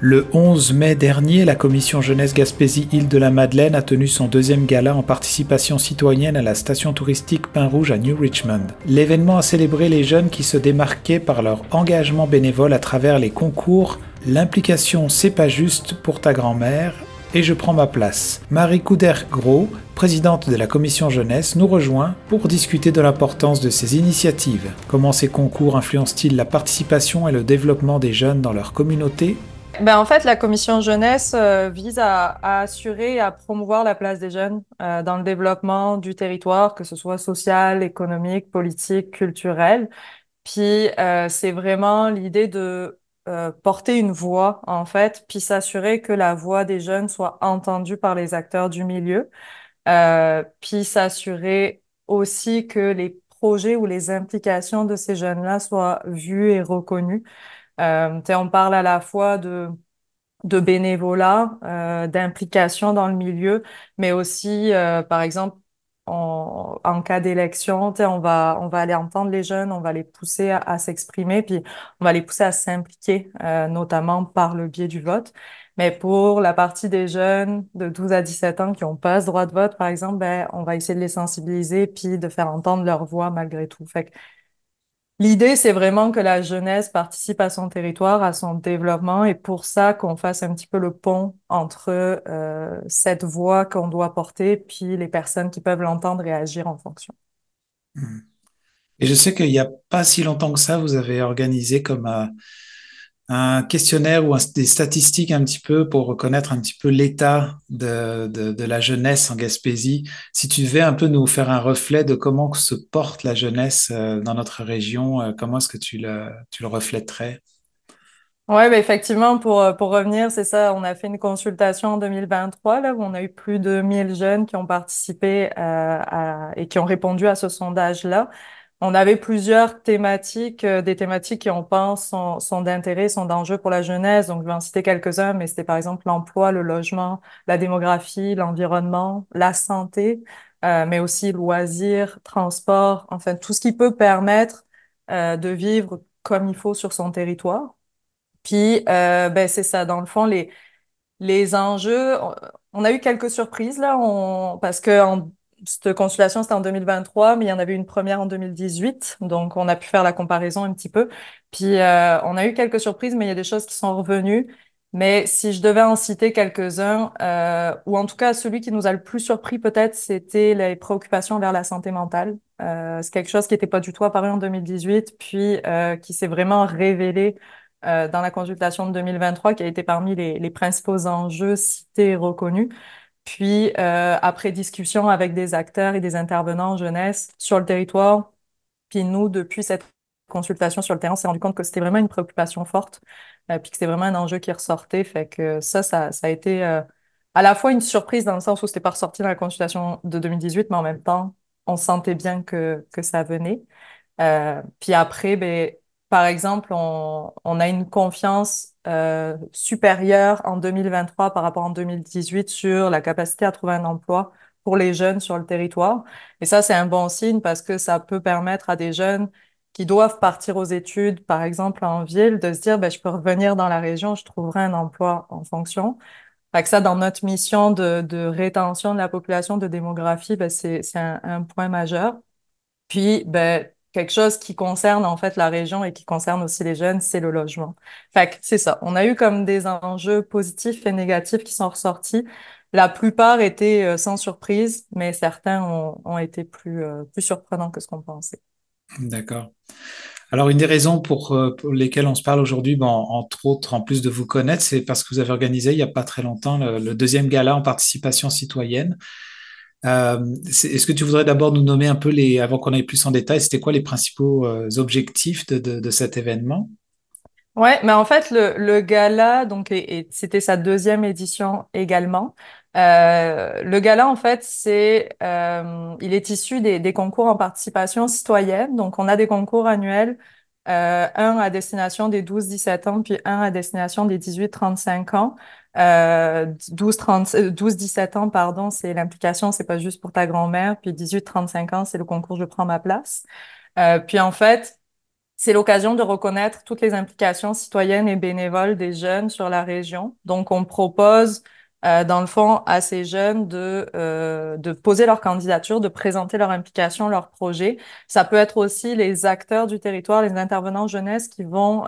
Le 11 mai dernier, la commission jeunesse Gaspésie-Île-de-la-Madeleine a tenu son deuxième gala en participation citoyenne à la station touristique Pin Rouge à New Richmond. L'événement a célébré les jeunes qui se démarquaient par leur engagement bénévole à travers les concours L'implication c'est pas juste pour ta grand-mère et je prends ma place. Marie Couder-Gros, présidente de la commission jeunesse, nous rejoint pour discuter de l'importance de ces initiatives. Comment ces concours influencent-ils la participation et le développement des jeunes dans leur communauté? En fait, la commission jeunesse vise à assurer et à promouvoir la place des jeunes dans le développement du territoire, que ce soit social, économique, politique, culturel. Puis c'est vraiment l'idée de porter une voix, en fait, puis s'assurer que la voix des jeunes soit entendue par les acteurs du milieu, puis s'assurer aussi que les projets ou les implications de ces jeunes-là soient vues et reconnues. Tu sais, on parle à la fois de bénévolat, d'implication dans le milieu, mais aussi, par exemple, en cas d'élection, tu sais, on va aller entendre les jeunes, on va les pousser à s'exprimer, puis on va les pousser à s'impliquer, notamment par le biais du vote. Mais pour la partie des jeunes de 12 à 17 ans qui n'ont pas ce droit de vote, par exemple, on va essayer de les sensibiliser puis de faire entendre leur voix malgré tout. Fait que l'idée, c'est vraiment que la jeunesse participe à son territoire, à son développement, et pour ça qu'on fasse un petit peu le pont entre cette voix qu'on doit porter, puis les personnes qui peuvent l'entendre et agir en fonction. Et je sais qu'il n'y a pas si longtemps que ça, vous avez organisé comme un questionnaire ou des statistiques un petit peu pour reconnaître un petit peu l'état de la jeunesse en Gaspésie. Si tu devais un peu nous faire un reflet de comment se porte la jeunesse dans notre région, comment est-ce que tu le reflèterais? Ouais, effectivement, pour revenir, c'est ça, on a fait une consultation en 2023, là, où on a eu plus de 1000 jeunes qui ont participé et qui ont répondu à ce sondage-là. On avait plusieurs thématiques, des thématiques qui, on pense, sont d'intérêt, sont d'enjeu pour la jeunesse. Donc, je vais en citer quelques-uns, mais c'était par exemple l'emploi, le logement, la démographie, l'environnement, la santé, mais aussi loisirs, transport, enfin, tout ce qui peut permettre de vivre comme il faut sur son territoire. Puis, c'est ça, dans le fond, les enjeux, on a eu quelques surprises, là, parce que cette consultation, c'était en 2023, mais il y en avait une première en 2018, donc on a pu faire la comparaison un petit peu. Puis, on a eu quelques surprises, mais il y a des choses qui sont revenues. Mais si je devais en citer quelques-uns, ou en tout cas celui qui nous a le plus surpris peut-être, c'était les préoccupations vers la santé mentale. C'est quelque chose qui n'était pas du tout apparu en 2018, puis qui s'est vraiment révélé dans la consultation de 2023, qui a été parmi les principaux enjeux cités et reconnus. Puis, après discussion avec des acteurs et des intervenants jeunesse sur le territoire, puis nous, depuis cette consultation sur le terrain, on s'est rendu compte que c'était vraiment une préoccupation forte, puis que c'était vraiment un enjeu qui ressortait. Fait que ça a été à la fois une surprise dans le sens où c'était pas ressorti dans la consultation de 2018, mais en même temps, on sentait bien que ça venait. Puis après, par exemple, on a une confiance supérieure en 2023 par rapport en 2018 sur la capacité à trouver un emploi pour les jeunes sur le territoire. Et ça, c'est un bon signe parce que ça peut permettre à des jeunes qui doivent partir aux études, par exemple en ville, de se dire, je peux revenir dans la région, je trouverai un emploi en fonction. Fait que ça, dans notre mission de rétention de la population, de démographie, c'est un point majeur. Puis, quelque chose qui concerne en fait la région et qui concerne aussi les jeunes, c'est le logement. Fait que c'est ça. On a eu comme des enjeux positifs et négatifs qui sont ressortis. La plupart étaient sans surprise, mais certains ont été plus surprenants que ce qu'on pensait. D'accord. Alors, une des raisons pour lesquelles on se parle aujourd'hui, bon, entre autres, en plus de vous connaître, c'est parce que vous avez organisé il n'y a pas très longtemps le deuxième gala en participation citoyenne. Est-ce que tu voudrais d'abord nous nommer un peu avant qu'on aille plus en détail, c'était quoi les principaux objectifs de cet événement? Ouais, mais en fait, le gala, donc, et c'était sa deuxième édition également. Le gala, en fait, il est issu des concours en participation citoyenne. Donc, on a des concours annuels, un à destination des 12-17 ans, puis un à destination des 18-35 ans. 17 ans, pardon, c'est l'implication, c'est pas juste pour ta grand-mère. Puis 18-35 ans, c'est le concours Je prends ma place. Puis en fait, c'est l'occasion de reconnaître toutes les implications citoyennes et bénévoles des jeunes sur la région. Donc, on propose, dans le fond, à ces jeunes de poser leur candidature, de présenter leur implication, leur projet. Ça peut être aussi les acteurs du territoire, les intervenants jeunesse qui vont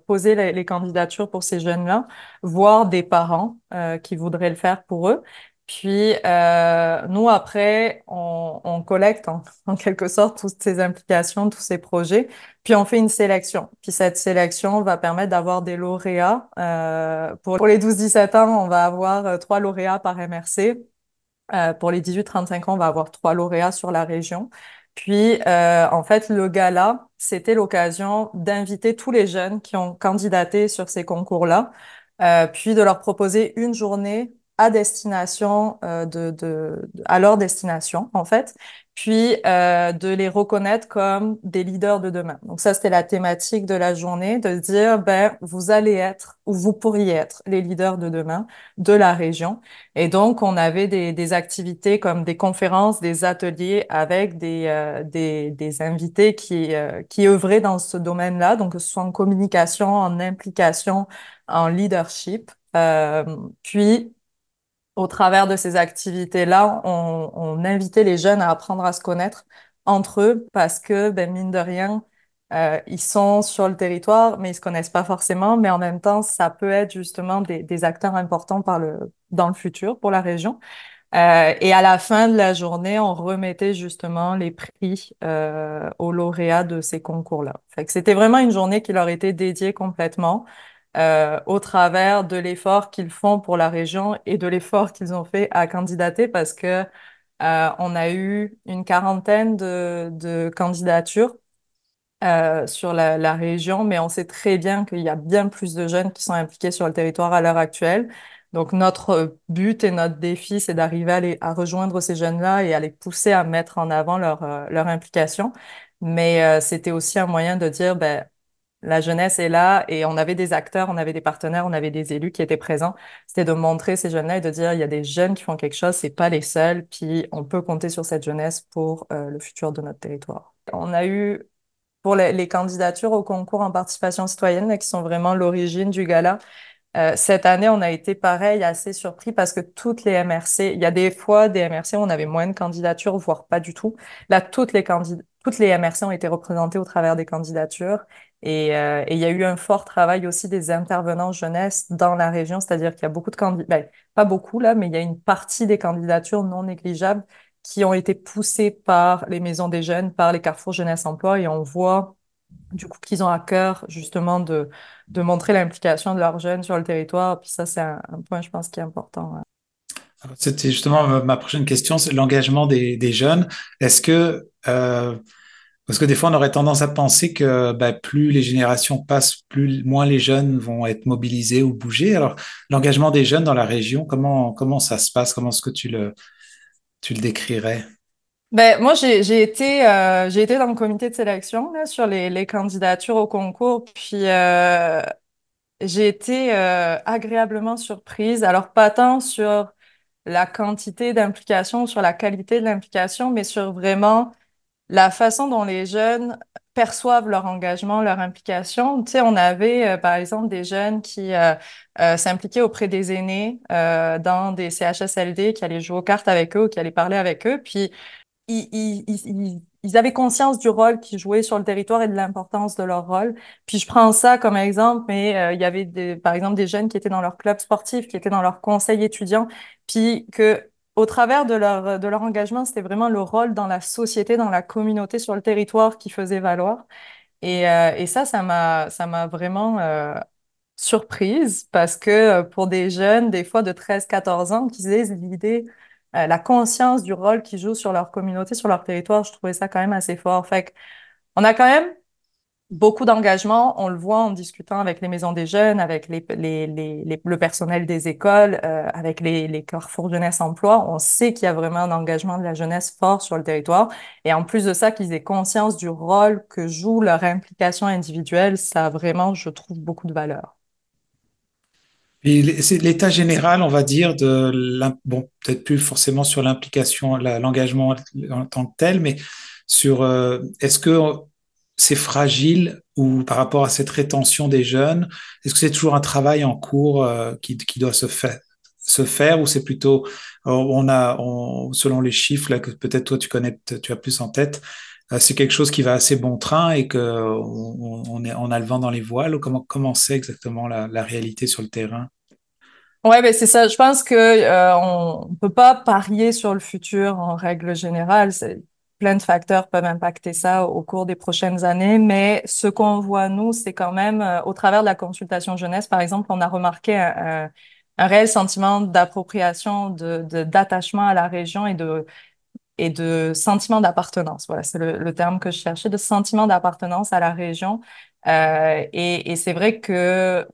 poser les candidatures pour ces jeunes-là, voire des parents qui voudraient le faire pour eux. Puis, nous, après, on collecte en quelque sorte toutes ces implications, tous ces projets. Puis on fait une sélection. Puis cette sélection va permettre d'avoir des lauréats. Pour les 12-17 ans, on va avoir 3 lauréats par MRC. Pour les 18-35 ans, on va avoir 3 lauréats sur la région. Puis, en fait, le gala, c'était l'occasion d'inviter tous les jeunes qui ont candidaté sur ces concours-là, puis de leur proposer une journée à destination, à leur destination, en fait, puis de les reconnaître comme des leaders de demain. Donc ça, c'était la thématique de la journée, de dire, ben, vous allez être, ou vous pourriez être les leaders de demain de la région. Et donc, on avait des activités comme des conférences, des ateliers avec des invités qui œuvraient dans ce domaine-là, donc que ce soit en communication, en implication, en leadership. Puis, au travers de ces activités-là, on invitait les jeunes à apprendre à se connaître entre eux parce que, ben, mine de rien, ils sont sur le territoire, mais ils se connaissent pas forcément. Mais en même temps, ça peut être justement des acteurs importants dans le futur pour la région. Et à la fin de la journée, on remettait justement les prix aux lauréats de ces concours-là. Fait que c'était vraiment une journée qui leur était dédiée complètement au travers de l'effort qu'ils font pour la région et de l'effort qu'ils ont fait à candidater parce que on a eu une quarantaine de candidatures sur la région, mais on sait très bien qu'il y a bien plus de jeunes qui sont impliqués sur le territoire à l'heure actuelle. Donc, notre but et notre défi, c'est d'arriver à rejoindre ces jeunes-là et à les pousser à mettre en avant leur implication. Mais c'était aussi un moyen de dire, ben, la jeunesse est là et on avait des acteurs, on avait des partenaires, on avait des élus qui étaient présents. C'était de montrer ces jeunes-là et de dire, il y a des jeunes qui font quelque chose, c'est pas les seuls, puis on peut compter sur cette jeunesse pour le futur de notre territoire. On a eu pour les candidatures au concours en participation citoyenne, là, qui sont vraiment l'origine du gala. Cette année, on a été pareil, assez surpris parce que toutes les MRC, il y a des fois des MRC où on avait moins de candidatures, voire pas du tout. Là, toutes les MRC ont été représentées au travers des candidatures. Et il y a eu un fort travail aussi des intervenants jeunesse dans la région, c'est-à-dire qu'il y a beaucoup de candidats, ben, pas beaucoup là, mais il y a une partie des candidatures non négligeables qui ont été poussées par les maisons des jeunes, par les carrefours jeunesse emploi, et on voit du coup qu'ils ont à cœur justement de montrer l'implication de leurs jeunes sur le territoire. Puis ça, c'est un point, je pense, qui est important. C'était justement ma prochaine question, c'est l'engagement des jeunes. Est-ce que, parce que des fois, on aurait tendance à penser que bah, plus les générations passent, moins les jeunes vont être mobilisés ou bouger. Alors, l'engagement des jeunes dans la région, comment ça se passe? Comment est-ce que tu le décrirais? Ben, moi, j'ai été dans le comité de sélection là, sur les candidatures au concours, puis j'ai été agréablement surprise. Alors, pas tant sur la quantité d'implication, sur la qualité de l'implication, mais sur vraiment la façon dont les jeunes perçoivent leur engagement, leur implication. Tu sais, on avait, par exemple, des jeunes qui s'impliquaient auprès des aînés dans des CHSLD, qui allaient jouer aux cartes avec eux ou qui allaient parler avec eux. Puis, ils avaient conscience du rôle qu'ils jouaient sur le territoire et de l'importance de leur rôle. Puis je prends ça comme exemple, mais il y avait par exemple des jeunes qui étaient dans leur club sportif, qui étaient dans leur conseil étudiant, puis que au travers de leur engagement, c'était vraiment le rôle dans la société, dans la communauté, sur le territoire qui faisait valoir. Et ça m'a vraiment surprise parce que pour des jeunes, des fois de 13-14 ans, qui aient l'idée, la conscience du rôle qu'ils jouent sur leur communauté, sur leur territoire, je trouvais ça quand même assez fort. Fait que on a quand même beaucoup d'engagement. On le voit en discutant avec les maisons des jeunes, avec le personnel des écoles, avec les carrefours jeunesse emploi. On sait qu'il y a vraiment un engagement de la jeunesse fort sur le territoire. Et en plus de ça, qu'ils aient conscience du rôle que joue leur implication individuelle, ça a vraiment, je trouve, beaucoup de valeur. Et c'est l'état général, on va dire, bon, peut-être plus forcément sur l'implication, l'engagement en tant que tel, mais sur est-ce que c'est fragile ou par rapport à cette rétention des jeunes? Est-ce que c'est toujours un travail en cours qui doit se faire ou c'est plutôt, selon les chiffres là, que peut-être toi tu connais, tu as plus en tête, c'est quelque chose qui va assez bon train et que on a le vent dans les voiles ou comment c'est exactement la réalité sur le terrain? Ouais, ben c'est ça. Je pense que on peut pas parier sur le futur en règle générale. Plein de facteurs peuvent impacter ça au cours des prochaines années, mais ce qu'on voit nous, c'est quand même au travers de la consultation jeunesse, par exemple, on a remarqué un réel sentiment d'appropriation, d'attachement à la région et de sentiment d'appartenance. Voilà, c'est le terme que je cherchais, de sentiment d'appartenance à la région. Et c'est vrai que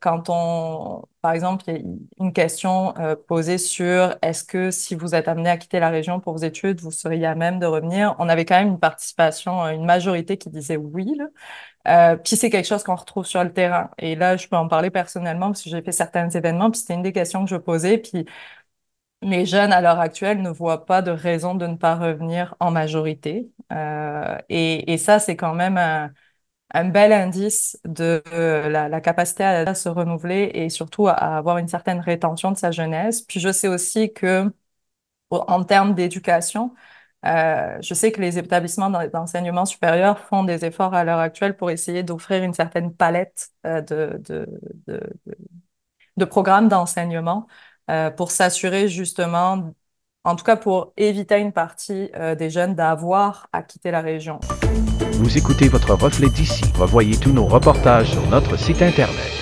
par exemple, il y a une question posée sur est-ce que si vous êtes amené à quitter la région pour vos études, vous seriez à même de revenir? On avait quand même une participation, une majorité qui disait oui, là. Puis c'est quelque chose qu'on retrouve sur le terrain. Et là, je peux en parler personnellement parce que j'ai fait certains événements, puis c'était une des questions que je posais. Puis les jeunes à l'heure actuelle ne voient pas de raison de ne pas revenir en majorité. Et ça, c'est quand même un bel indice de la capacité à se renouveler et surtout à avoir une certaine rétention de sa jeunesse. Puis je sais aussi que en termes d'éducation, je sais que les établissements d'enseignement supérieur font des efforts à l'heure actuelle pour essayer d'offrir une certaine palette de, de programmes d'enseignement pour s'assurer justement, en tout cas pour éviter à une partie des jeunes d'avoir à quitter la région. Vous écoutez votre reflet d'ici. Revoyez tous nos reportages sur notre site Internet.